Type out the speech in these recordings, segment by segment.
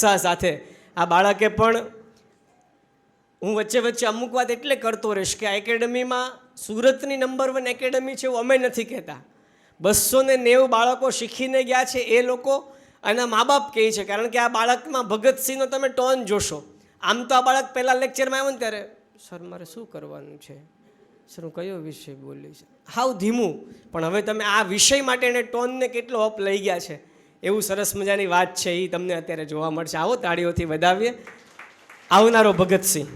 સાથે આ બાળકે પણ હું વચ્ચે વચ્ચે અમુક વાત એટલે કરતો રહીશ કે આ એકેડમીમાં સુરતની નંબર 1 એકેડમી છે એવું અમે નથી કહેતા. 290 બાળકો શીખીને ગયા છે એ લોકો અને મા બાપ કહે છે. કારણ કે આ બાળકમાં ભગતસિંહનો તમે ટોન જોશો. આમ તો આ બાળક પહેલાં લેક્ચરમાં આવ્યો ને ત્યારે સર મારે શું કરવાનું છે, સર હું કયો વિષય બોલીશ, હાવ ધીમું. પણ હવે તમે આ વિષય માટે એને ટોનને કેટલો અપ લઈ ગયા છે એવું સરસ મજાની વાત છે, એ તમને અત્યારે જોવા મળશે. આવો તાળીઓથી વધાવીએ આવનારો ભગતસિંહ.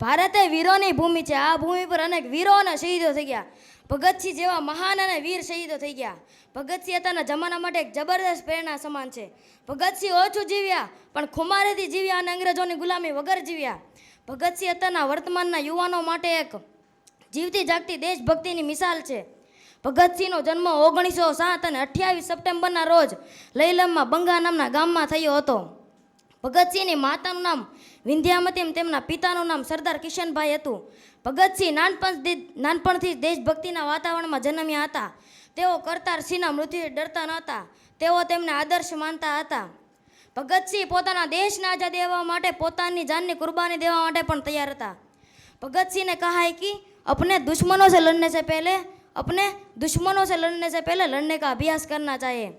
ભારત એ વીરોની ભૂમિ છે. આ ભૂમિ પર અનેક વીરો અને શહીદો થઈ ગયા. ભગતસિંહ જેવા મહાન અને વીર શહીદો થઈ ગયા. ભગતસિંહ અત્યારના જમાના માટે એક જબરદસ્ત પ્રેરણા સમાન છે. ભગતસિંહ ઓછું જીવ્યા પણ ખુમારીથી જીવ્યા અને અંગ્રેજોની ગુલામી વગર જીવ્યા. ભગતસિંહ અત્યારના વર્તમાનના યુવાનો માટે એક જીવતી જાગતી દેશભક્તિની મિસાલ છે. ભગતસિંહનો જન્મ 1907 અને 28 સપ્ટેમ્બરના રોજ લૈલમમાં બંગા નામના ગામમાં થયો હતો. ભગતસિંહની માતાનું નામ વિંધ્યામતી, તેમના પિતાનું નામ સરદાર કિશનભાઈ હતું. ભગતસિંહ નાનપણથી દેશભક્તિના વાતાવરણમાં જન્મ્યા હતા. તેઓ કરતાર સિંહના મૃત્યુથી ડરતા ન હતા. તેઓ તેમને આદર્શ માનતા હતા. ભગતસિંહ પોતાના દેશને આઝાદી દેવા માટે પોતાની જાનની કુરબાની દેવા માટે પણ તૈયાર હતા. ભગતસિંહને કહા है कि अपने दुश्मनों से लड़ने से पहले लड़ने का अभ्यास करना चाहिए.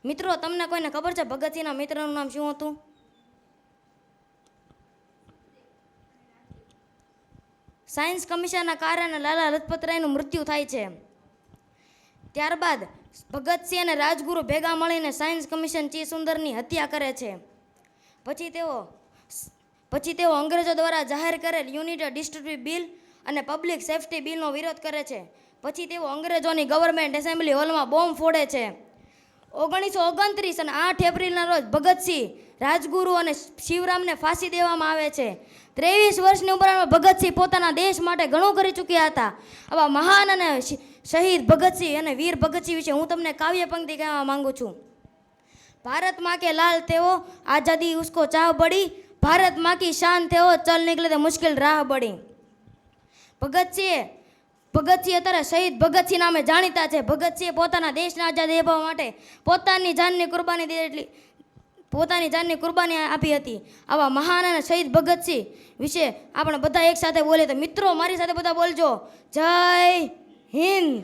મિત્રો, તમને કોઈને ખબર છે ભગતસિંહના મિત્રનું નામ શું હતું? સાયન્સ કમિશનના કારણે લાલા લજપતરાયનું મૃત્યુ થાય છે. ત્યારબાદ ભગતસિંહ અને રાજગુરુ ભેગા મળીને સાયન્સ કમિશન ચી સુંદરની હત્યા કરે છે. પછી તેઓ અંગ્રેજો દ્વારા જાહેર કરેલ યુનિટ ડિસ્ટ્રીબ્યુટ બિલ અને પબ્લિક સેફ્ટી બિલનો વિરોધ કરે છે. પછી તેઓ અંગ્રેજોની ગવર્મેન્ટ એસેમ્બલી હોલમાં બોમ્બ ફોડે છે. 1929 અને 8 એપ્રિલના રોજ ભગતસિંહ, રાજગુરુ અને શિવરામને ફાંસી દેવામાં આવે છે. 23 વર્ષની ઉંમરમાં ભગતસિંહ પોતાના દેશ માટે ઘણું કરી ચૂક્યા હતા. આવા મહાન અને શહીદ ભગતસિંહ અને વીર ભગતસિંહ વિશે હું તમને કાવ્ય પંક્તિ કહેવા માંગુ છું. ભારત માँ के लाल तेओ आज़ादी उसको चाह बड़ी, भारत माँ की शान तेओ चल निकले तो मुश्किल राह बड़ी. ભગતસિંહ અત્યારે શહીદ ભગતસિંહ નામે જાણીતા છે. ભગતસિંહ પોતાના દેશને આઝાદી અપાવવા માટે પોતાની જાનની કુરબાની આપી હતી. આવા મહાન અને શહીદ ભગતસિંહ વિશે આપણે બધા એક સાથે બોલીએ તો મિત્રો મારી સાથે બધા બોલજો, જય હિન્દ.